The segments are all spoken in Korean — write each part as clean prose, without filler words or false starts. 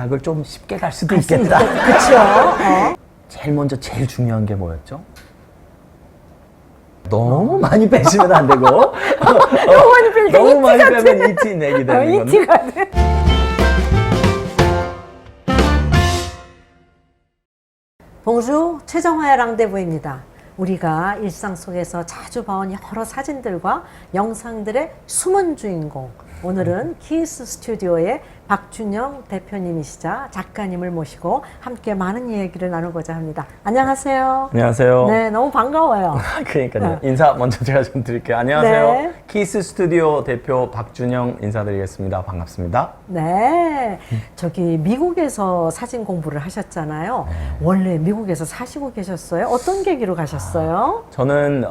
대학을 좀 쉽게 갈 수도 있겠다. 그렇죠. 제일 먼저 제일 중요한 게 뭐였죠? 너무 많이 빼시면 안 되고 너무 많이 빼니까 너무 많이 빼면 ET 내기 되는 거는 이티가 돼. 봉주 최정화의 랑데부입니다. 우리가 일상 속에서 자주 봐온 여러 사진들과 영상들의 숨은 주인공, 오늘은 키스 스튜디오의 박준영 대표님이시자 작가님을 모시고 함께 많은 얘기를 나누고자 합니다. 안녕하세요. 안녕하세요. 네, 너무 반가워요. 그러니까요. 인사 먼저 제가 좀 드릴게요. 안녕하세요. 네. 키스 스튜디오 대표 박준영 인사드리겠습니다. 반갑습니다. 네, 저기 미국에서 사진 공부를 하셨잖아요. 원래 미국에서 사시고 계셨어요? 어떤 계기로 가셨어요? 저는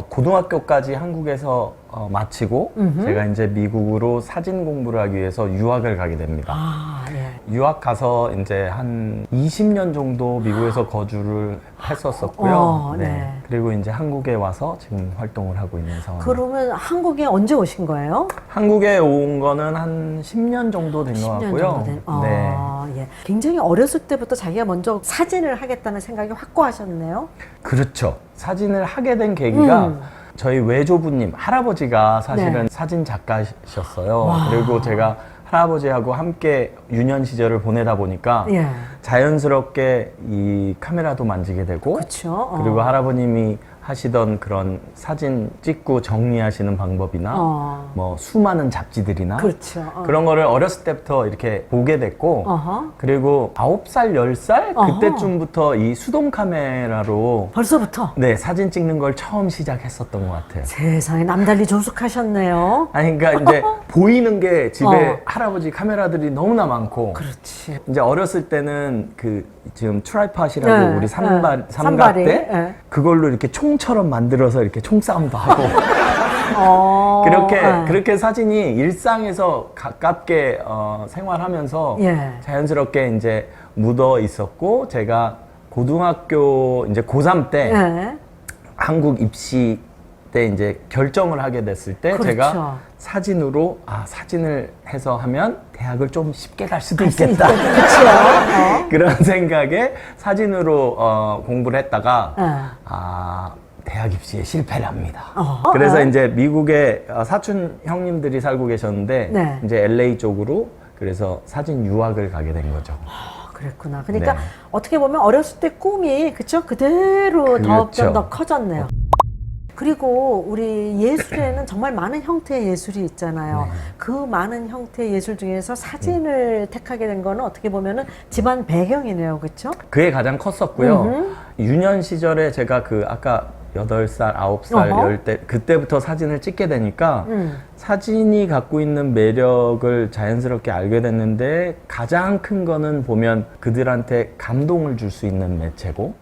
고등학교까지 한국에서 마치고 제가 이제 미국으로 사진 공부를 하기 위해서 유학을 가게 됩니다. 아, 예. 유학 가서 이제 한 20년 정도 미국에서 거주를 했었었고요. 네. 그리고 이제 한국에 와서 지금 활동을 하고 있는 상황입니다. 그러면 한국에 언제 오신 거예요? 한국에 온 거는 한 10년 정도 된 것 10년 같고요. 정도 된. 예. 굉장히 어렸을 때부터 자기가 먼저 사진을 하겠다는 생각이 확고하셨네요. 그렇죠. 사진을 하게 된 계기가 저희 외조부님, 할아버지가 사실은 네. 사진 작가셨어요. 와. 그리고 제가 할아버지하고 함께 유년 시절을 보내다 보니까 예. 자연스럽게 이 카메라도 만지게 되고 그렇죠. 그리고 할아버님이 하시던 그런 사진 찍고 정리하시는 방법이나 뭐 수많은 잡지들이나 그렇죠. 그런 거를 어렸을 때부터 이렇게 보게 됐고 그리고 9살, 10살 그때쯤부터 이 수동 카메라로 벌써부터? 네, 사진 찍는 걸 처음 시작했었던 것 같아요. 세상에 남달리 조숙하셨네요. 아니 그러니까 이제 보이는 게 집에 할아버지 카메라들이 너무나 많고 그렇지. 이제 어렸을 때는 그 지금 트라이팟이라고 네, 우리 산발이, 삼각대 네. 그걸로 이렇게 총처럼 만들어서 이렇게 총싸움도 하고 네. 그렇게 사진이 일상에서 가깝게 생활하면서 예. 자연스럽게 이제 묻어 있었고 제가 고등학교 이제 고3 때 예. 한국 입시 때 이제 결정을 하게 됐을 때 그렇죠. 제가 사진으로 사진을 해서 하면 대학을 좀 쉽게 갈 수도 있겠다. 그렇죠. 그런 생각에 사진으로 공부를 했다가 대학 입시에 실패를 합니다. 그래서 이제 미국에 사촌 형님들이 살고 계셨는데 네. 이제 LA 쪽으로 그래서 사진 유학을 가게 된 거죠. 그랬구나. 그러니까 네. 어떻게 보면 어렸을 때 꿈이 그쵸? 그대로 그렇죠. 좀 더 커졌네요. 그리고 우리 예술에는 정말 많은 형태의 예술이 있잖아요. 그 많은 형태의 예술 중에서 사진을 택하게 된 거는 어떻게 보면은 집안 배경이네요. 그렇죠? 그게 가장 컸었고요. 유년 시절에 제가 그 아까 8살, 9살, 10대 그때부터 사진을 찍게 되니까 사진이 갖고 있는 매력을 자연스럽게 알게 됐는데 가장 큰 거는 보면 그들한테 감동을 줄 수 있는 매체고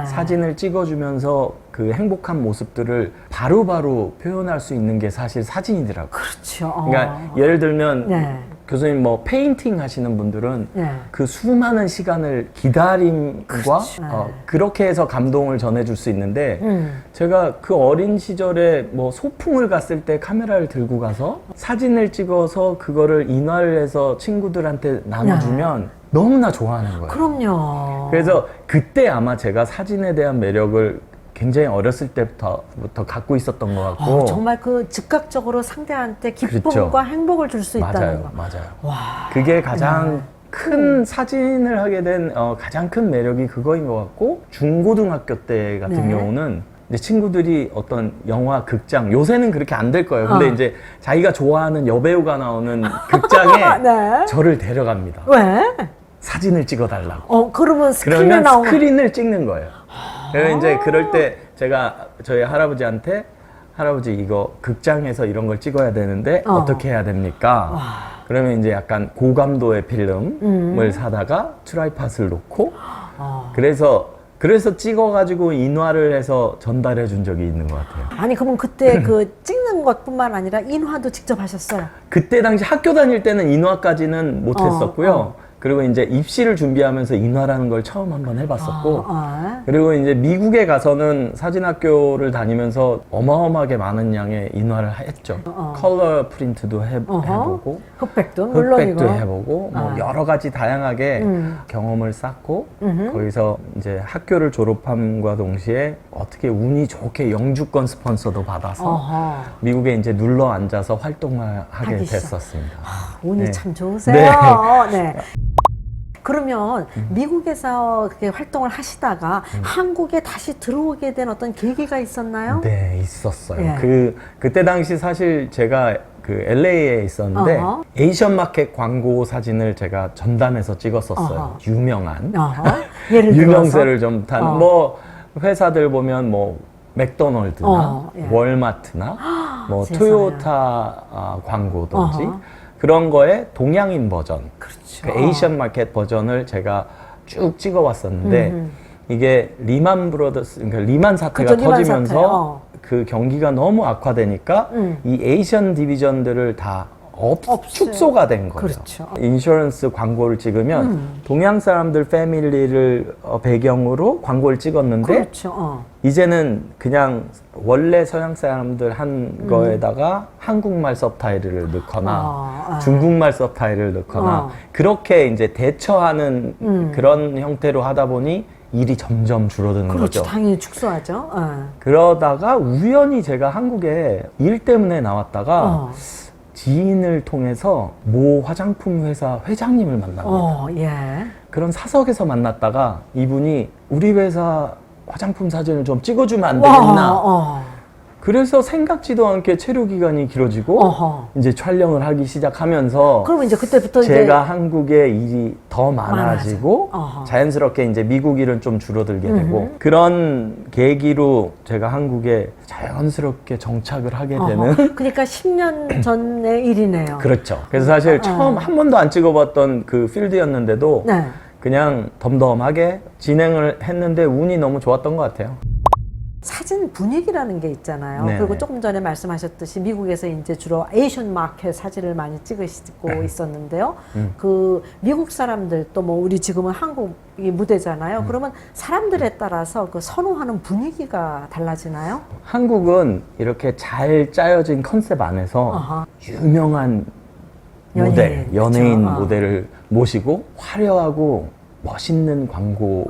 사진을 찍어주면서 그 행복한 모습들을 바로바로 표현할 수 있는 게 사실 사진이더라고요. 그렇죠. 그러니까 예를 들면 네. 교수님 뭐 페인팅 하시는 분들은 네. 그 수많은 시간을 기다림과 그렇죠. 그렇게 해서 감동을 전해줄 수 있는데 제가 그 어린 시절에 뭐 소풍을 갔을 때 카메라를 들고 가서 사진을 찍어서 그거를 인화를 해서 친구들한테 나눠주면 너무나 좋아하는 거예요. 그럼요. 그래서 그때 아마 제가 사진에 대한 매력을 굉장히 어렸을 때부터 갖고 있었던 것 같고 정말 그 즉각적으로 상대한테 기쁨과 그렇죠. 행복을 줄 수 있다는 거. 맞아요. 와. 그게 가장 큰 사진을 하게 된 가장 큰 매력이 그거인 것 같고 중고등학교 때 같은 경우는 이제 친구들이 어떤 영화 극장 요새는 그렇게 안 될 거예요. 근데 이제 자기가 좋아하는 여배우가 나오는 극장에 네. 저를 데려갑니다. 왜? 사진을 찍어달라고. 그러면 스크린에 그러면 나오는 스크린을 찍는 거예요. 그래서 이제 그럴 때 제가 저희 할아버지한테 할아버지 이거 극장에서 이런 걸 찍어야 되는데 어떻게 해야 됩니까? 그러면 이제 약간 고감도의 필름을 사다가 트라이팟을 놓고 그래서 찍어가지고 인화를 해서 전달해 준 적이 있는 것 같아요. 아니 그러면 그때 그 찍는 것뿐만 아니라 인화도 직접 하셨어요? 그때 당시 학교 다닐 때는 인화까지는 못 했었고요. 그리고 이제 입시를 준비하면서 인화라는 걸 처음 한번 해봤었고, 그리고 이제 미국에 가서는 사진학교를 다니면서 어마어마하게 많은 양의 인화를 했죠. 컬러 프린트도 해보고, 흑백도 물론이고, 해보고, 뭐 여러 가지 다양하게 경험을 쌓고, 거기서 이제 학교를 졸업함과 동시에 어떻게 운이 좋게 영주권 스폰서도 받아서 미국에 이제 눌러 앉아서 활동을 하게 됐었습니다. 운이 네. 참 좋으세요. 네. 그러면 미국에서 그렇게 활동을 하시다가 한국에 다시 들어오게 된 어떤 계기가 있었나요? 네, 있었어요. 예. 그때 당시 사실 제가 그 LA에 있었는데 에이션 마켓 광고 사진을 제가 전담해서 찍었었어요. 유명한 예를 들어서 유명세를 좀 탄 뭐 회사들 보면 뭐 맥도널드나 예. 월마트나 뭐 세상에. 토요타 광고든지 그런 거에 동양인 버전, 그렇죠. 그 에이션 마켓 버전을 제가 쭉 찍어왔었는데 이게 리만 브로더스, 그러니까 리만 사태가 그죠, 리만 터지면서 사태. 그 경기가 너무 악화되니까 이 에이션 디비전들을 다 축소가 된 거예요. 그렇죠. 인슈런스 광고를 찍으면 동양 사람들 패밀리를 배경으로 광고를 찍었는데 그렇죠. 이제는 그냥 원래 서양 사람들 한 거에다가 한국말 서브타이틀을 넣거나 중국말 서브타이틀을 넣거나 그렇게 이제 대처하는 그런 형태로 하다 보니 일이 점점 줄어드는 그렇죠. 거죠. 당연히 축소하죠. 그러다가 우연히 제가 한국에 일 때문에 나왔다가 지인을 통해서 모 화장품 회사 회장님을 만납니다. 예. 그런 사석에서 만났다가 이분이 우리 회사 화장품 사진을 좀 찍어주면 안 되겠나. 그래서 생각지도 않게 체류 기간이 길어지고 이제 촬영을 하기 시작하면서 그럼 이제 그때부터 제가 한국에 일이 더 많아지고 자연스럽게 이제 미국 일은 좀 줄어들게 되고 그런 계기로 제가 한국에 자연스럽게 정착을 하게 되는 그러니까 10년 전의 일이네요. 그렇죠. 그래서 사실 처음 한 번도 안 찍어봤던 그 필드였는데도 네. 그냥 덤덤하게 진행을 했는데 운이 너무 좋았던 것 같아요. 사진 분위기라는 게 있잖아요. 네네. 그리고 조금 전에 말씀하셨듯이 미국에서 이제 주로 에이션 마켓 사진을 많이 찍으시고 있었는데요. 그 미국 사람들 또 뭐 우리 지금은 한국이 무대잖아요. 그러면 사람들에 따라서 그 선호하는 분위기가 달라지나요? 한국은 이렇게 잘 짜여진 컨셉 안에서 유명한 모델, 연예인 그쵸. 모델을 모시고 화려하고 멋있는 광고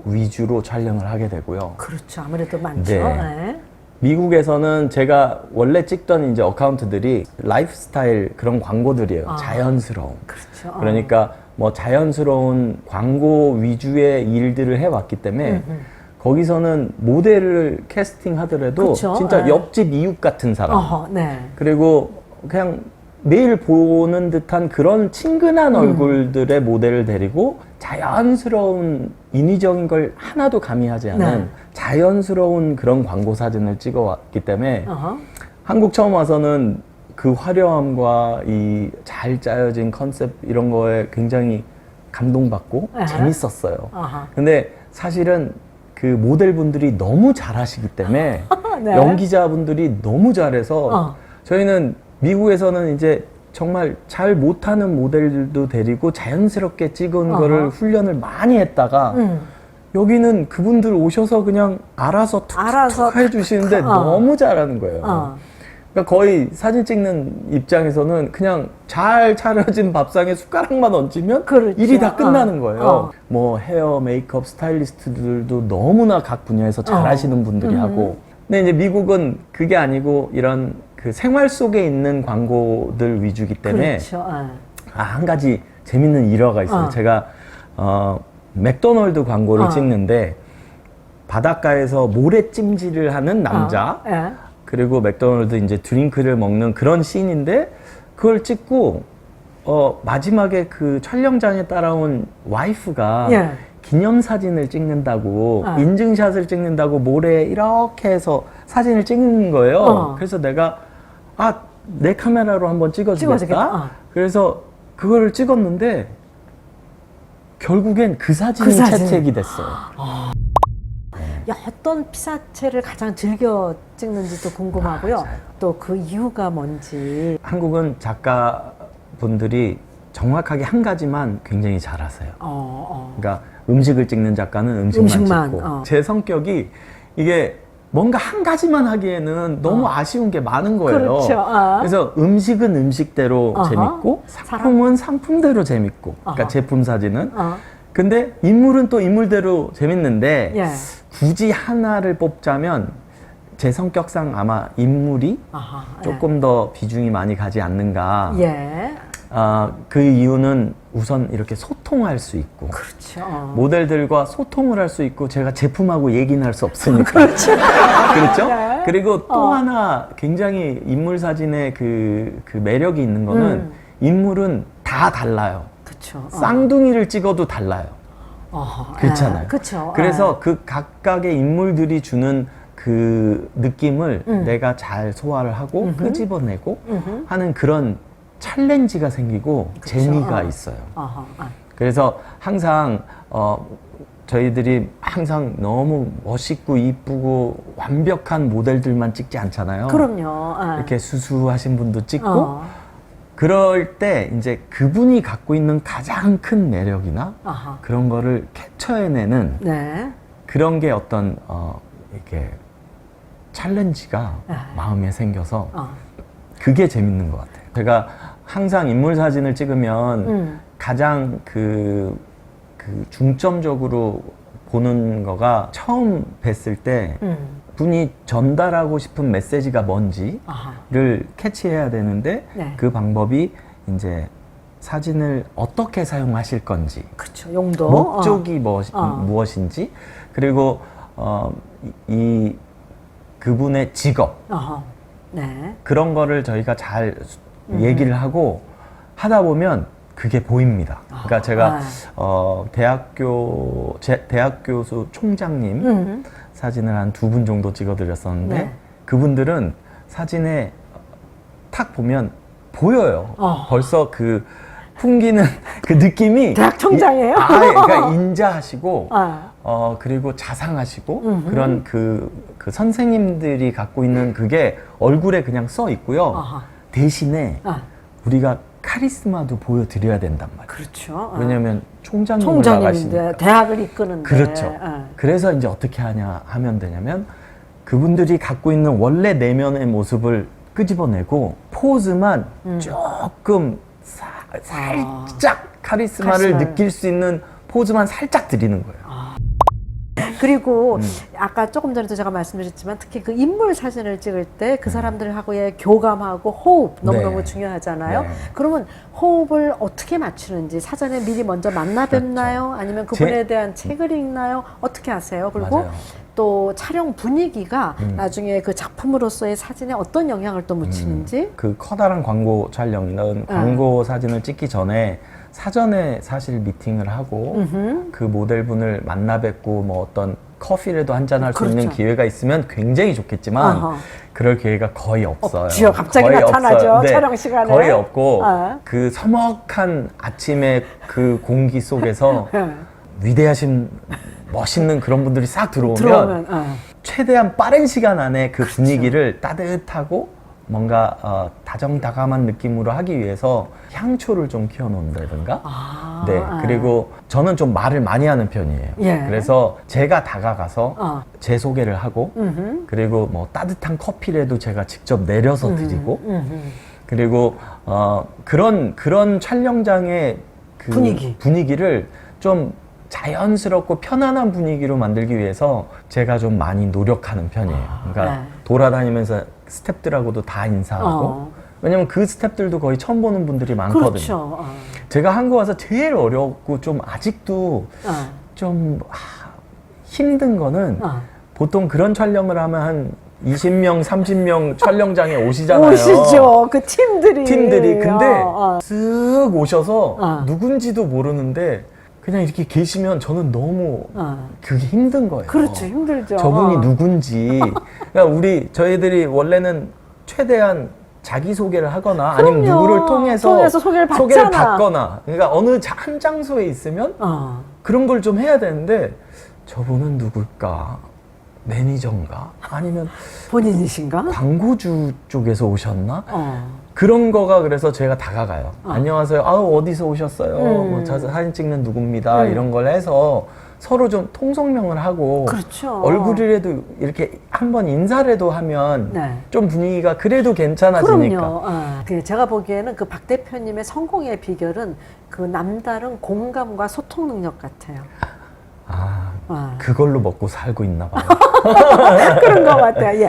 위주로 촬영을 하게 되고요. 그렇죠. 아무래도 많죠. 네. 네. 미국에서는 제가 원래 찍던 이제 어카운트들이 라이프스타일 그런 광고들이에요. 자연스러운. 그렇죠. 그러니까 뭐 자연스러운 광고 위주의 일들을 해왔기 때문에 거기서는 모델을 캐스팅 하더라도 그쵸? 진짜 네. 옆집 이웃 같은 사람. 네. 그리고 그냥 매일 보는 듯한 그런 친근한 얼굴들의 모델을 데리고 자연스러운 인위적인 걸 하나도 가미하지 않은 네. 자연스러운 그런 광고 사진을 찍어왔기 때문에 한국 처음 와서는 그 화려함과 이 잘 짜여진 컨셉 이런 거에 굉장히 감동받고 재밌었어요. 근데 사실은 그 모델분들이 너무 잘하시기 때문에 네. 연기자분들이 너무 잘해서 저희는 미국에서는 이제 정말 잘 못하는 모델들도 데리고 자연스럽게 찍은 거를 훈련을 많이 했다가 여기는 그분들 오셔서 그냥 알아서 툭툭 해주시는데 너무 잘하는 거예요. 그러니까 거의 사진 찍는 입장에서는 그냥 잘 차려진 밥상에 숟가락만 얹으면 그렇죠. 일이 다 끝나는 거예요. 뭐 헤어, 메이크업, 스타일리스트들도 너무나 각 분야에서 잘하시는 분들이 하고 근데 이제 미국은 그게 아니고 이런 그 생활 속에 있는 광고들 위주이기 때문에 그렇죠. 한 가지 재밌는 일화가 있어요. 제가 맥도널드 광고를 찍는데 바닷가에서 모래찜질을 하는 남자 그리고 맥도날드 이제 드링크를 먹는 그런 씬인데 그걸 찍고 마지막에 그 촬영장에 따라온 와이프가 기념사진을 찍는다고 인증샷을 찍는다고 모래에 이렇게 해서 사진을 찍는 거예요. 그래서 내가 내 카메라로 한번 찍어주겠다. 그래서 그거를 찍었는데 결국엔 그 사진이 채택이 됐어요. 어떤 피사체를 가장 즐겨 찍는지도 궁금하고요. 또 그 이유가 뭔지. 한국은 작가분들이 정확하게 한 가지만 굉장히 잘하세요. 그러니까 음식을 찍는 작가는 음식만 찍고 제 성격이 이게 뭔가 한 가지만 하기에는 너무 아쉬운 게 많은 거예요. 그렇죠. 그래서 음식은 음식대로 재밌고 상품은 상품대로 재밌고 그러니까 제품 사진은 근데 인물은 또 인물대로 재밌는데 예. 굳이 하나를 뽑자면 제 성격상 아마 인물이 조금 더 비중이 많이 가지 않는가. 예. 그 이유는 우선 이렇게 소통할 수 있고 그렇죠. 모델들과 소통을 할 수 있고 제가 제품하고 얘기는 할 수 없으니까 그렇죠. 그렇죠? 네. 그리고 또 하나 굉장히 인물 사진의 그 매력이 있는 거는 인물은 다 달라요. 그렇죠. 쌍둥이를 찍어도 달라요. 그렇잖아요. 그렇죠. 그래서 그 각각의 인물들이 주는 그 느낌을 내가 잘 소화를 하고 끄집어내고 하는 그런 챌린지가 생기고 그쵸. 재미가 있어요. 그래서 항상 저희들이 항상 너무 멋있고 이쁘고 완벽한 모델들만 찍지 않잖아요. 그럼요. 이렇게 수수하신 분도 찍고 그럴 때 이제 그분이 갖고 있는 가장 큰 매력이나 그런 거를 캡처해내는 네. 그런 게 어떤 이렇게 챌린지가 마음에 생겨서 그게 재밌는 것 같아요. 제가 항상 인물 사진을 찍으면 가장 그 중점적으로 보는 거가 처음 뵀을 때 분이 전달하고 싶은 메시지가 뭔지를 캐치해야 되는데 네. 그 방법이 이제 사진을 어떻게 사용하실 건지 그렇죠. 용도. 목적이 무엇인지 그리고 이 그분의 직업 네. 그런 거를 저희가 잘 얘기를 하고 하다 보면 그게 보입니다. 그러니까 제가 대학 교수 총장님 사진을 한 2분 정도 찍어드렸었는데 네. 그분들은 사진에 탁 보면 보여요. 벌써 그 풍기는 그 느낌이 대학 총장이에요? 그러니까 인자하시고 그리고 자상하시고 그런 그 선생님들이 갖고 있는 그게 얼굴에 그냥 써 있고요. 대신에 우리가 카리스마도 보여드려야 된단 말이에요. 그렇죠. 왜냐하면 총장님을 총장인데 나가시니까. 대학을 이끄는데. 그렇죠. 그래서 이제 어떻게 하면 되냐면 그분들이 갖고 있는 원래 내면의 모습을 끄집어내고 포즈만 조금 살짝 카리스마를 느낄 수 있는 포즈만 살짝 드리는 거예요. 그리고 아까 조금 전에도 제가 말씀드렸지만 특히 그 인물 사진을 찍을 때 그 사람들하고의 교감하고 호흡 너무너무 네. 중요하잖아요. 네. 그러면 호흡을 어떻게 맞추는지 사전에 미리 먼저 만나 뵙나요? 아니면 그분에 대한 책을 읽나요? 어떻게 하세요? 그리고 맞아요. 또 촬영 분위기가 나중에 그 작품으로서의 사진에 어떤 영향을 또 미치는지 그 커다란 광고 촬영이나 광고 사진을 찍기 전에 사전에 사실 미팅을 하고 그 모델분을 만나 뵙고 뭐 어떤 커피라도 한잔 할 수 그렇죠. 있는 기회가 있으면 굉장히 좋겠지만 그럴 기회가 거의 없어요. 없죠. 갑자기 거의 나타나죠. 없어요. 네, 촬영 시간에. 거의 없고 그 서먹한 아침의 그 공기 속에서 위대하신 멋있는 그런 분들이 싹 들어오면 최대한 빠른 시간 안에 그 분위기를 따뜻하고 뭔가 다정다감한 느낌으로 하기 위해서 향초를 좀 키워놓는다든가 네 그리고 저는 좀 말을 많이 하는 편이에요. 예. 그래서 제가 다가가서 제 소개를 하고 그리고 뭐 따뜻한 커피라도 제가 직접 내려서 드리고 그리고 그런 촬영장의 그 분위기를 좀 자연스럽고 편안한 분위기로 만들기 위해서 제가 좀 많이 노력하는 편이에요. 그러니까 돌아다니면서 스태프들하고도 다 인사하고 왜냐면 그 스태프들도 거의 처음 보는 분들이 많거든요. 그렇죠. 제가 한국 와서 제일 어렵고 좀 아직도 좀 힘든 거는 보통 그런 촬영을 하면 한 20명, 30명 촬영장에 오시잖아요. 오시죠. 그 팀들이. 근데 쓱 오셔서 누군지도 모르는데 그냥 이렇게 계시면 저는 너무 그게 힘든 거예요. 그렇죠. 힘들죠. 저분이 누군지. 그러니까 저희들이 원래는 최대한 자기소개를 하거나 아니면 누구를 통해서 소개를 받거나 그러니까 어느 한 장소에 있으면 그런 걸 좀 해야 되는데 저분은 누굴까? 매니저인가? 아니면 본인이신가? 광고주 쪽에서 오셨나? 그런 거가 그래서 제가 다가가요. 안녕하세요. 아우 어디서 오셨어요? 뭐 저 사진 찍는 누굽니다. 이런 걸 해서 서로 좀 통성명을 하고 그렇죠. 얼굴이라도 이렇게 한번 인사라도 하면 네. 좀 분위기가 그래도 괜찮아지니까. 그럼요. 제가 보기에는 그 박 대표님의 성공의 비결은 그 남다른 공감과 소통 능력 같아요. 그걸로 먹고 살고 있나 봐요. 그런 것 같아요. 예.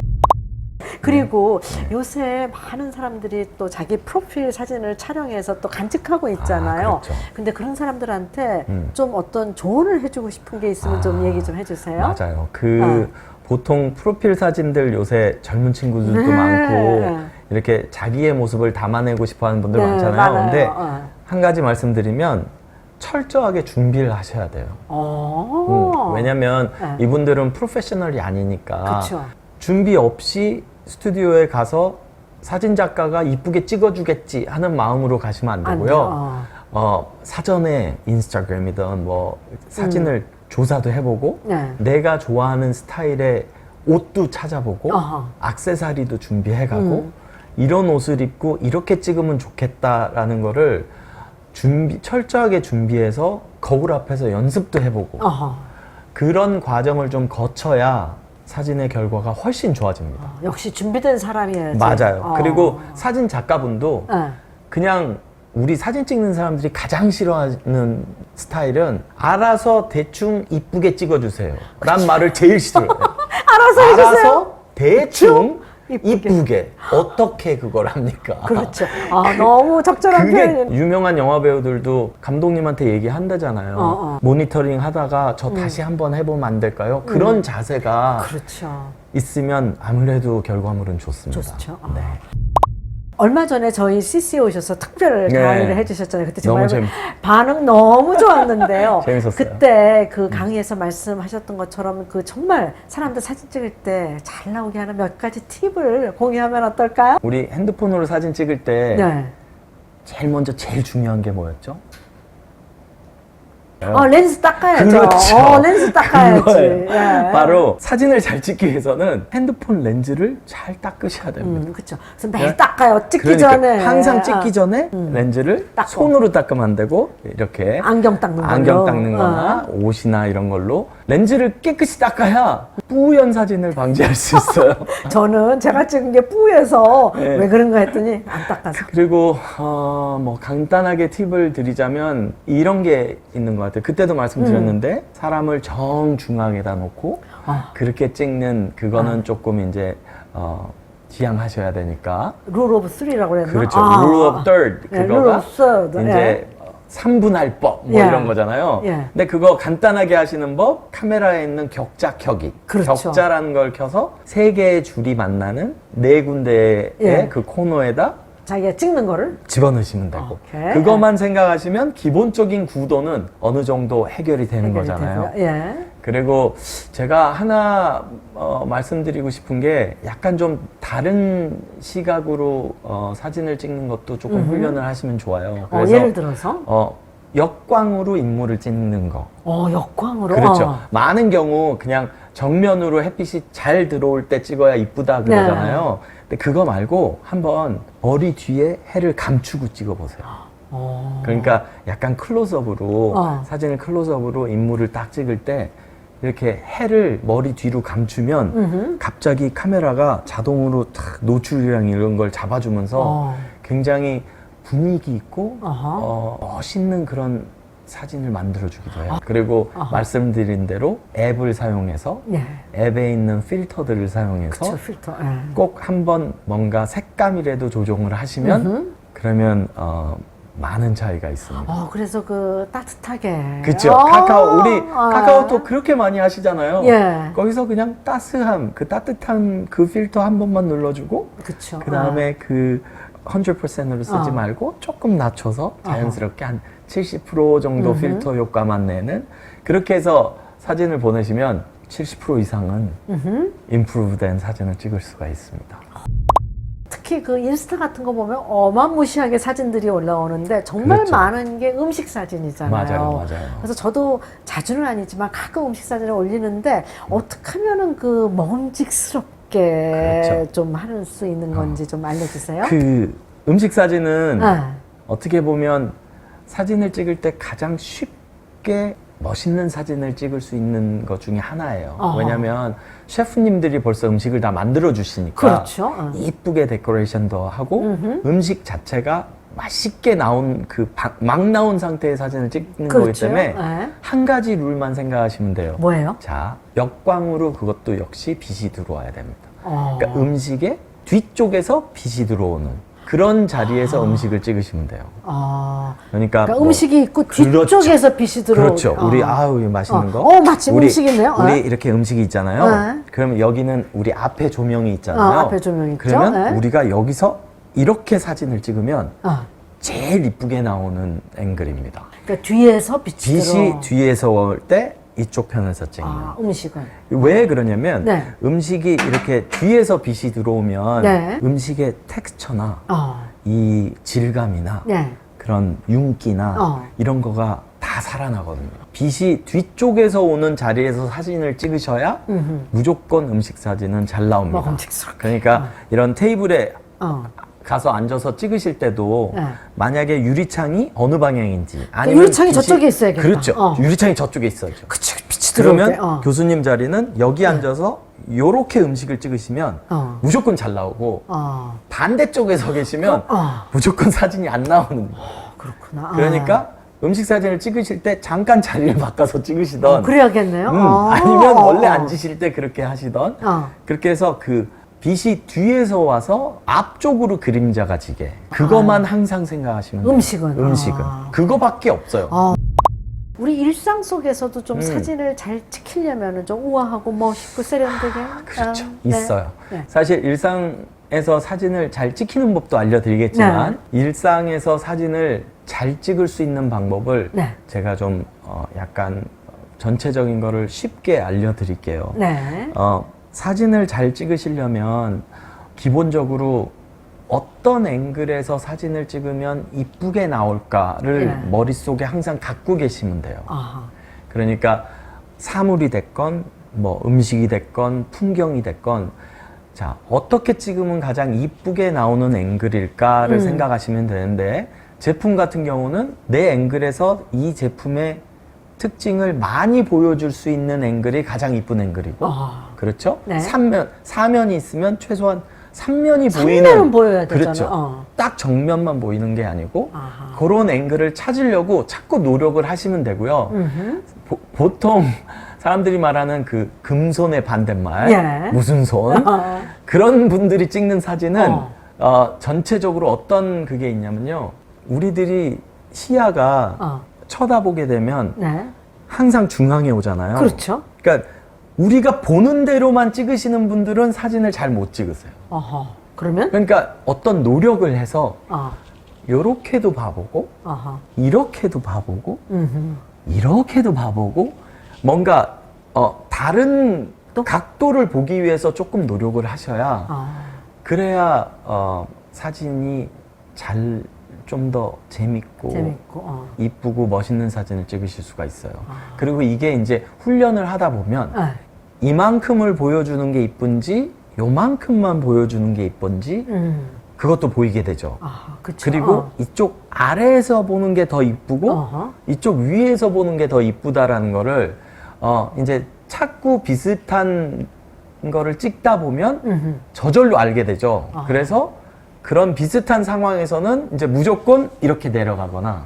그리고 요새 많은 사람들이 또 자기 프로필 사진을 촬영해서 또 간직하고 있잖아요. 그렇죠. 근데 그런 사람들한테 좀 어떤 조언을 해주고 싶은 게 있으면 좀 얘기 좀 해주세요. 맞아요. 보통 프로필 사진들 요새 젊은 친구들도 네. 많고 이렇게 자기의 모습을 담아내고 싶어 하는 분들 네, 많잖아요. 많아요. 근데 한 가지 말씀드리면 철저하게 준비를 하셔야 돼요. 왜냐면 이분들은 프로페셔널이 아니니까 그쵸. 준비 없이 스튜디오에 가서 사진 작가가 이쁘게 찍어주겠지 하는 마음으로 가시면 안 되고요. 사전에 인스타그램이든 뭐 사진을 조사도 해보고 내가 좋아하는 스타일의 옷도 찾아보고 액세서리도 준비해가고 이런 옷을 입고 이렇게 찍으면 좋겠다라는 거를 철저하게 준비해서 거울 앞에서 연습도 해보고 그런 과정을 좀 거쳐야 사진의 결과가 훨씬 좋아집니다. 역시 준비된 사람이어야지. 맞아요. 그리고 사진 작가분도 그냥 우리 사진 찍는 사람들이 가장 싫어하는 스타일은 알아서 대충 이쁘게 찍어주세요. 란 말을 제일 싫어해요. 알아서 해주세요. 대충 이쁘게. 어떻게 그걸 합니까? 그렇죠. 너무 적절한 그게 표현이에요. 유명한 영화 배우들도 감독님한테 얘기한다잖아요. 모니터링 하다가 저 다시 한번 해보면 안 될까요? 그런 자세가 그렇죠. 있으면 아무래도 결과물은 좋습니다. 좋죠. 네. 얼마 전에 저희 CC에 오셔서 특별 강의를 해주셨잖아요. 그때 정말 너무 반응 너무 좋았는데요. 재밌었어요. 그때 그 강의에서 말씀하셨던 것처럼 그 정말 사람들 사진 찍을 때 잘 나오게 하는 몇 가지 팁을 공유하면 어떨까요? 우리 핸드폰으로 사진 찍을 때 제일 먼저 제일 중요한 게 뭐였죠? 렌즈 닦아야죠. 그렇죠. 렌즈 닦아야지. 바로 사진을 잘 찍기 위해서는 핸드폰 렌즈를 잘 닦으셔야 됩니다. 그렇죠. 그래서 매일 닦아요. 찍기 그러니까 전에. 항상 찍기 전에 렌즈를 닦고. 손으로 닦으면 안 되고 이렇게 안경 닦는 걸로. 안경 닦는 거나 옷이나 이런 걸로 렌즈를 깨끗이 닦아야 뿌연 사진을 방지할 수 있어요. 저는 제가 찍은 게 뿌여서 왜 그런가 했더니 안 닦아서. 그리고 뭐 간단하게 팁을 드리자면 이런 게 있는 것 같아요. 그때도 말씀드렸는데 사람을 정중앙에다 놓고 그렇게 찍는 그거는 조금 이제 지양하셔야 되니까. 룰 오브 3라고 그랬나? 그렇죠. 룰 오브 third 그거가 룰 오브 third. 이제 3분할법 뭐 이런 거잖아요. 근데 그거 간단하게 하시는 법, 카메라에 있는 격자 켜기. 그렇죠. 격자라는 걸 켜서 3개의 줄이 만나는 4군데의 그 코너에다 자기가 찍는 거를 집어넣으시면 되고 오케이. 그것만 생각하시면 기본적인 구도는 어느 정도 해결이 되는 거잖아요. 그리고 제가 하나 말씀드리고 싶은 게 약간 좀 다른 시각으로 사진을 찍는 것도 조금 훈련을 하시면 좋아요. 그래서 예를 들어서? 역광으로 인물을 찍는 거. 역광으로? 그렇죠. 많은 경우 그냥 정면으로 햇빛이 잘 들어올 때 찍어야 이쁘다 그러잖아요. 근데 그거 말고 한번 머리 뒤에 해를 감추고 찍어보세요. 그러니까 약간 클로즈업으로 사진을 클로즈업으로 인물을 딱 찍을 때 이렇게 해를 머리 뒤로 감추면 갑자기 카메라가 자동으로 탁 노출이랑 이런 걸 잡아주면서 굉장히 분위기 있고 멋있는 그런 사진을 만들어주기도 해요. 그리고 말씀드린 대로 앱을 사용해서 앱에 있는 필터들을 사용해서 그쵸, 필터. 꼭 한번 뭔가 색감이라도 조정을 하시면 그러면 많은 차이가 있습니다. 그래서 그 따뜻하게. 그렇죠. 카카오톡 그렇게 많이 하시잖아요. 거기서 그냥 따스함, 그 따뜻한 그 필터 한 번만 눌러주고 그쵸. 그 다음에 그 100%로 쓰지 말고 조금 낮춰서 자연스럽게 한 70% 정도 필터 효과만 내는 그렇게 해서 사진을 보내시면 70% 이상은 임프루브된 사진을 찍을 수가 있습니다. 특히 그 인스타 같은 거 보면 어마무시하게 사진들이 올라오는데 정말 그렇죠. 많은 게 음식 사진이잖아요. 맞아요. 그래서 저도 자주는 아니지만 가끔 음식 사진을 올리는데 어떻게 하면은 그 먹음직스럽게 그렇죠. 좀 할 수 있는 건지 좀 알려주세요. 그 음식 사진은 네. 어떻게 보면 사진을 찍을 때 가장 쉽게 멋있는 사진을 찍을 수 있는 것 중에 하나예요. 어허. 왜냐하면 셰프님들이 벌써 음식을 다 만들어 주시니까 그렇죠. 이쁘게 데코레이션도 하고 음식 자체가 맛있게 나온 막 나온 상태의 사진을 찍는 거기 그렇죠. 때문에 네. 한 가지 룰만 생각하시면 돼요. 뭐예요? 자, 역광으로 그것도 역시 빛이 들어와야 됩니다. 어. 그러니까 음식의 뒤쪽에서 빛이 들어오는 그런 자리에서 음식을 찍으시면 돼요. 그러니까, 그러니까 음식이 있고 그렇죠. 뒤쪽에서 빛이 들어오고. 그렇죠. 우리 아우 이거 맛있는 거. 마침 음식 있네요. 우리 이렇게 음식이 있잖아요. 네. 그러면 여기는 우리 앞에 조명이 있잖아요. 앞에 조명 있죠. 그러면 네. 우리가 여기서 이렇게 사진을 찍으면 어. 제일 이쁘게 나오는 앵글입니다. 그러니까 뒤에서 빛이 빛이 뒤에서 올 때 이쪽 편에서 찍는. 음식은. 왜 그러냐면 네. 음식이 이렇게 뒤에서 빛이 들어오면 네. 음식의 텍스처나 이 질감이나 네. 그런 윤기나 이런 거가 다 살아나거든요. 빛이 뒤쪽에서 오는 자리에서 사진을 찍으셔야 무조건 음식 사진은 잘 나옵니다. 먹음직스럽게. 그러니까 이런 테이블에 가서 앉아서 찍으실 때도 네. 만약에 유리창이 어느 방향인지 아니면 유리창이 저쪽에 있어야겠다. 그렇죠. 유리창이 저쪽에 있어야죠. 그치, 빛이 들어올 그러면 때. 교수님 자리는 여기 앉아서 요렇게 음식을 찍으시면 무조건 잘 나오고 반대쪽에 서 계시면 무조건 사진이 안 나오는 거예요. 그렇구나. 그러니까 음식 사진을 찍으실 때 잠깐 자리를 바꿔서 찍으시던 그래야겠네요. 아니면 원래 앉으실 때 그렇게 하시던 그렇게 해서 그 빛이 뒤에서 와서 앞쪽으로 그림자가 지게 그것만 항상 생각하시면 돼요. 음식은 그거밖에 없어요. 우리 일상 속에서도 좀 사진을 잘 찍히려면 좀 우아하고 멋있고 세련되게. 그렇죠. 네. 있어요. 네. 사실 일상에서 사진을 잘 찍히는 법도 알려드리겠지만 일상에서 사진을 잘 찍을 수 있는 방법을 제가 좀 약간 전체적인 거를 쉽게 알려드릴게요. 네. 사진을 잘 찍으시려면 기본적으로 어떤 앵글에서 사진을 찍으면 이쁘게 나올까를 머릿속에 항상 갖고 계시면 돼요. 그러니까 사물이 됐건 뭐 음식이 됐건 풍경이 됐건 자 어떻게 찍으면 가장 이쁘게 나오는 앵글일까를 생각하시면 되는데 제품 같은 경우는 내 앵글에서 이 제품의 특징을 많이 보여줄 수 있는 앵글이 가장 이쁜 앵글이고 그렇죠? 네. 사면이 있으면 최소한 3면이 삼면은 보여야 되잖아요. 그렇죠. 딱 정면만 보이는 게 아니고 그런 앵글을 찾으려고 자꾸 노력을 하시면 되고요. 보통 사람들이 말하는 그 금손의 반대말 무슨 손 그런 분들이 찍는 사진은 전체적으로 어떤 그게 있냐면요. 우리들이 시야가 쳐다보게 되면 항상 중앙에 오잖아요. 그렇죠. 그러니까 우리가 보는 대로만 찍으시는 분들은 사진을 잘 못 찍으세요. 그러면? 그러니까 어떤 노력을 해서 요렇게도 봐보고 이렇게도 봐보고 이렇게도 봐보고 뭔가 다른 각도를 보기 위해서 조금 노력을 하셔야 그래야 사진이 잘 좀 더 재밌고 이쁘고 멋있는 사진을 찍으실 수가 있어요. 그리고 이게 이제 훈련을 하다 보면 이만큼을 보여주는 게 이쁜지 요만큼만 보여주는 게 이쁜지 그것도 보이게 되죠. 그리고 이쪽 아래에서 보는 게 더 이쁘고 이쪽 위에서 보는 게 더 이쁘다라는 거를 이제 자꾸 비슷한 거를 찍다 보면 저절로 알게 되죠. 그래서 그런 비슷한 상황에서는 이제 무조건 이렇게 내려가거나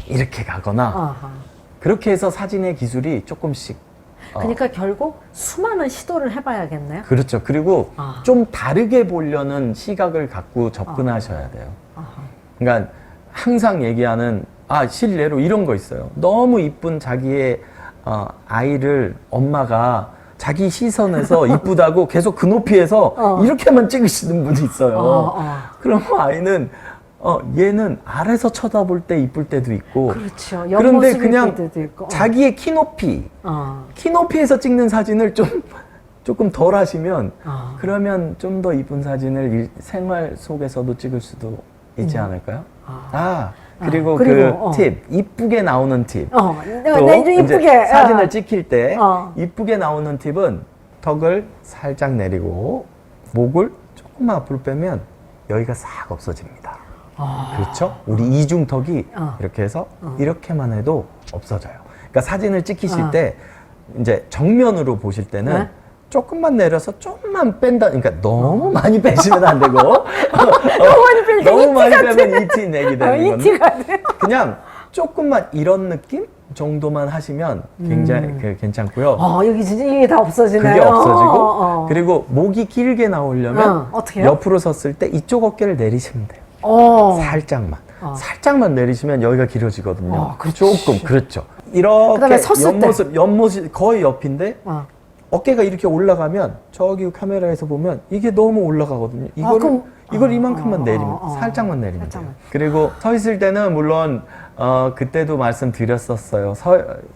이렇게 가거나 그렇게 해서 사진의 기술이 조금씩 그러니까 결국 수많은 시도를 해봐야겠네요. 그렇죠. 그리고 좀 다르게 보려는 시각을 갖고 접근하셔야 돼요. 그러니까 항상 얘기하는 실례로 이런 거 있어요. 너무 이쁜 자기의 아이를 엄마가 자기 시선에서 이쁘다고 계속 그 높이에서 이렇게만 찍으시는 분이 있어요. 그럼 아이는 얘는 아래서 쳐다볼 때 이쁠 때도 있고 그렇죠. 그런데 그냥 때도 있고. 자기의 키높이에서 찍는 사진을 조금 덜 하시면 그러면 좀 더 이쁜 사진을 생활 속에서도 찍을 수도 있지 않을까요? 그리고 그 팁, 이쁘게 나오는 팁. 또 이제 사진을 찍힐 때 이쁘게 나오는 팁은 턱을 살짝 내리고 목을 조금만 앞으로 빼면 여기가 싹 없어집니다. 그렇죠? 우리 이중턱이 이렇게 해서 이렇게만 해도 없어져요. 그러니까 사진을 찍히실 때 이제 정면으로 보실 때는 네? 조금만 내려서 조금만 뺀다. 그러니까 너무 많이 빼시면 안 되고 너무 많이 빼니까 너무 많이 빼면 이티 내기 되는 건데 이티가 돼요. 그냥 조금만 이런 느낌 정도만 하시면 굉장히 괜찮고요. 여기 진짜 이게 다 없어지네요. 그게 없어지고 그리고 목이 길게 나오려면 어떻게요? 옆으로 섰을 때 이쪽 어깨를 내리시면 돼요. 살짝만. 살짝만 내리시면 여기가 길어지거든요. 조금 그렇죠. 이렇게 그다음에 섰을 옆모습 거의 옆인데 어깨가 이렇게 올라가면 저기 카메라에서 보면 이게 너무 올라가거든요. 이걸 이만큼만 내리면 살짝만 내리면 돼요. 그리고 서 있을 때는 물론 그때도 말씀드렸었어요.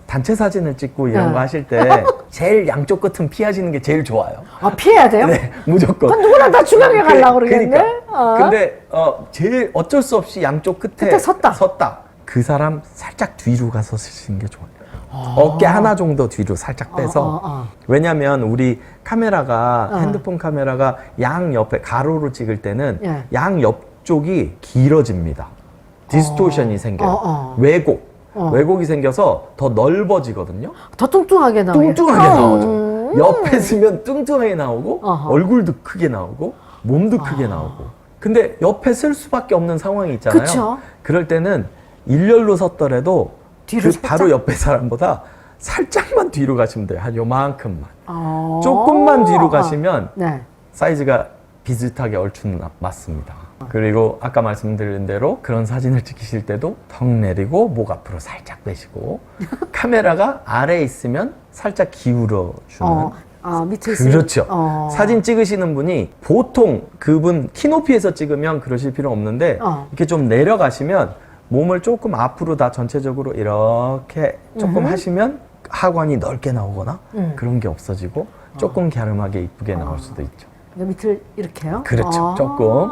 단체 사진을 찍고 이런 거 하실 때 제일 양쪽 끝은 피하시는 게 제일 좋아요. 피해야 돼요? 네, 무조건. 그건 누구나 다 중앙에 가려고 그러겠네. 그러니까. 근데 제일 어쩔 수 없이 양쪽 끝에 섰다. 그 사람 살짝 뒤로 가서 쓰시는 게 좋아요. 어깨 하나 정도 뒤로 살짝 빼서. 왜냐면 우리 카메라가 핸드폰 카메라가 양 옆에 가로로 찍을 때는 양 옆쪽이 길어집니다. 디스토션이 생겨요. 왜곡이 생겨서 더 넓어지거든요. 더 뚱뚱하게 나오게. 뚱뚱하게 나오죠. 옆에 쓰면 뚱뚱하게 나오고 얼굴도 크게 나오고 몸도 크게 나오고. 근데 옆에 쓸 수밖에 없는 상황이 있잖아요. 그쵸? 그럴 때는 일렬로 섰더라도 뒤로 바로 옆에 사람보다 살짝만 뒤로 가시면 돼요. 한 요만큼만. 조금만 뒤로 가시면 사이즈가 비슷하게 얼추 맞습니다. 그리고 아까 말씀드린 대로 그런 사진을 찍히실 때도 턱 내리고 목 앞으로 살짝 빼시고 카메라가 아래에 있으면 살짝 기울여 주는 밑에 있으면 그렇죠. 사진 찍으시는 분이 보통 그분 키 높이에서 찍으면 그러실 필요 없는데 이렇게 좀 내려가시면 몸을 조금 앞으로 다 전체적으로 이렇게 조금 하시면 하관이 넓게 나오거나 그런 게 없어지고 조금 갸름하게 이쁘게 나올 수도 있죠. 밑을 이렇게요? 그렇죠. 조금.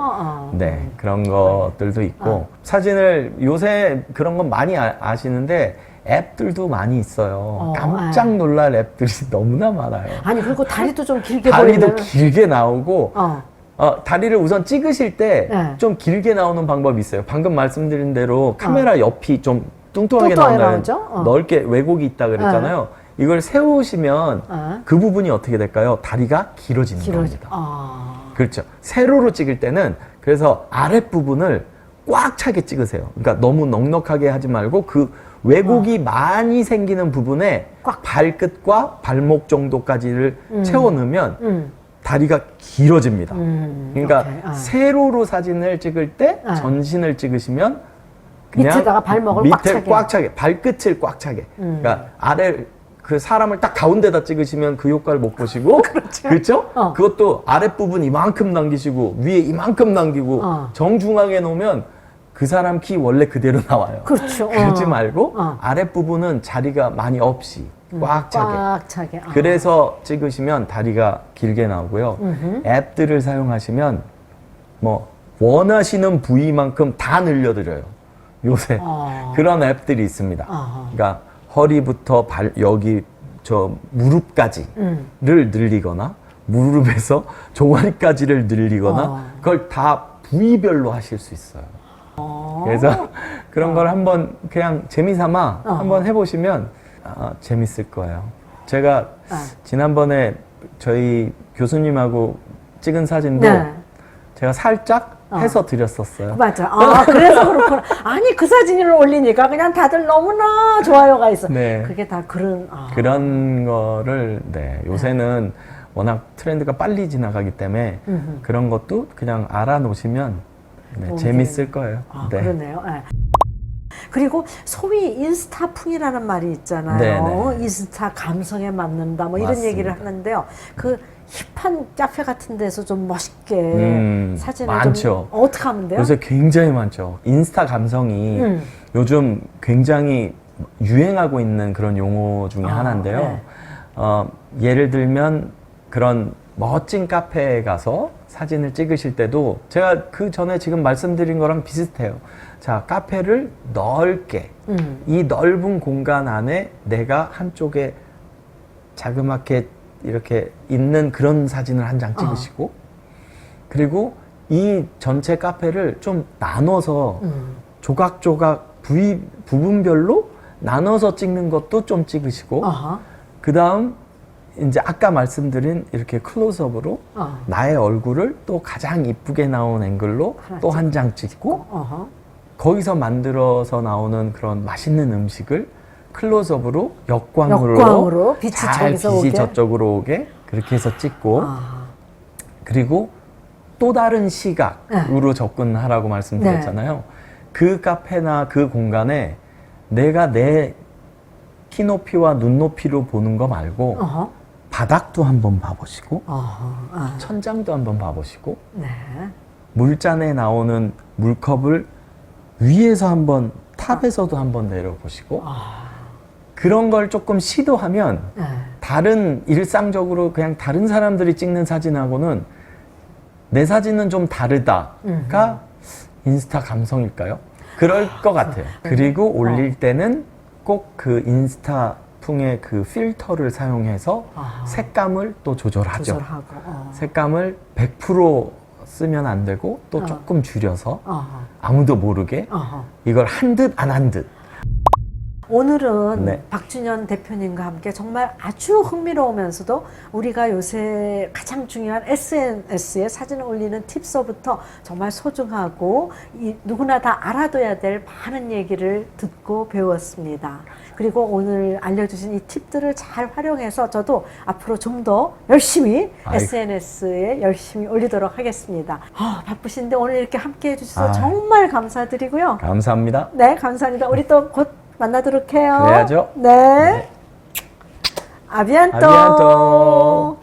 네. 그런 것들도 있고. 사진을 요새 그런 건 많이 아시는데 앱들도 많이 있어요. 깜짝 놀랄 앱들이 너무나 많아요. 아니, 그리고 다리도 좀 길게 다리도 보이면 길게 나오고, 다리를 우선 찍으실 때 좀 길게 나오는 방법이 있어요. 방금 말씀드린 대로 카메라 옆이 좀 뚱뚱하게 나온다는 넓게 왜곡이 있다 그랬잖아요. 이걸 세우시면 그 부분이 어떻게 될까요? 다리가 길어지는 겁니다. 그렇죠. 세로로 찍을 때는 그래서 아랫부분을 꽉 차게 찍으세요. 그러니까 너무 넉넉하게 하지 말고 그 왜곡이 많이 생기는 부분에 발끝과 발목 정도까지를 채워 넣으면 다리가 길어집니다. 그러니까 세로로 사진을 찍을 때 전신을 찍으시면 그냥 밑에다가 발목을 꽉 차게 발끝을 꽉 차게 그러니까 아래 그 사람을 딱 가운데다 찍으시면 그 효과를 못 보시고 그렇죠? 그것도 아랫부분 이만큼 남기시고 위에 이만큼 남기고 정중앙에 놓으면 그 사람 키 원래 그대로 나와요. 그렇죠. 그러지 말고 아랫부분은 자리가 많이 없이 꽉 차게. 그래서 찍으시면 다리가 길게 나오고요. 앱들을 사용하시면 뭐 원하시는 부위만큼 다 늘려드려요. 요새 그런 앱들이 있습니다. 그러니까 허리부터 여기 무릎까지를 늘리거나 무릎에서 종아리까지를 늘리거나 그걸 다 부위별로 하실 수 있어요. 그래서 그런 걸 한번 그냥 재미삼아 한번 해보시면 재밌을 거예요. 제가 지난번에 저희 교수님하고 찍은 사진도 제가 살짝 해서 드렸었어요. 맞아. 그래서 그렇구나. 아니, 그 사진을 올리니까 그냥 다들 너무나 좋아요가 있어. 네. 그게 다 그런 거를, 요새는 워낙 트렌드가 빨리 지나가기 때문에 그런 것도 그냥 알아놓으시면 재밌을 거예요. 그러네요. 그리고 소위 인스타풍이라는 말이 있잖아요. 인스타 감성에 맞는다 뭐 이런 맞습니다. 얘기를 하는데요. 그 힙한 카페 같은 데서 좀 멋있게 사진을 많죠. 좀 어떻게 하면 돼요? 요새 굉장히 많죠. 인스타 감성이 요즘 굉장히 유행하고 있는 그런 용어 중에 하나인데요. 예를 들면 그런 멋진 카페에 가서 사진을 찍으실 때도 제가 그 전에 지금 말씀드린 거랑 비슷해요. 자, 카페를 넓게 이 넓은 공간 안에 내가 한쪽에 자그맣게 이렇게 있는 그런 사진을 한 장 찍으시고 그리고 이 전체 카페를 좀 나눠서 조각조각 부분별로 나눠서 찍는 것도 좀 찍으시고 어허. 그 다음 이제 아까 말씀드린 이렇게 클로즈업으로 나의 얼굴을 또 가장 이쁘게 나온 앵글로 하나 또 한 장 찍고 어허. 거기서 만들어서 나오는 그런 맛있는 음식을 클로즈업으로 역광으로 역광으로 빛이 잘 저기서 빛이 오게? 저쪽으로 오게 그렇게 해서 찍고 아. 그리고 또 다른 시각으로 접근하라고 말씀드렸잖아요. 그 카페나 그 공간에 내가 내 키높이와 눈높이로 보는 거 말고 어허. 바닥도 한번 봐보시고 어허. 아. 천장도 한번 봐보시고 네. 물잔에 나오는 물컵을 위에서 한번 탑에서도 한번 내려보시고 그런 걸 조금 시도하면 네. 다른 일상적으로 그냥 다른 사람들이 찍는 사진하고는 내 사진은 좀 다르다가 인스타 감성일까요? 그럴 것 같아요. 그리고 올릴 때는 꼭 그 인스타 풍의 그 필터를 사용해서 색감을 또 조절하죠. 조절하고. 색감을 100% 쓰면 안 되고 또 조금 줄여서 아무도 모르게 이걸 한 듯 안 한 듯. 오늘은 네. 박준현 대표님과 함께 정말 아주 흥미로우면서도 우리가 요새 가장 중요한 SNS에 사진을 올리는 팁서부터 정말 소중하고 누구나 다 알아둬야 될 많은 얘기를 듣고 배웠습니다. 그리고 오늘 알려주신 이 팁들을 잘 활용해서 저도 앞으로 좀 더 열심히 SNS에 열심히 올리도록 하겠습니다. 바쁘신데 오늘 이렇게 함께 해주셔서 정말 감사드리고요. 감사합니다. 네, 감사합니다. 우리 또 곧 만나도록 해요. 그래야죠. 네. 아비안토. 아비안토.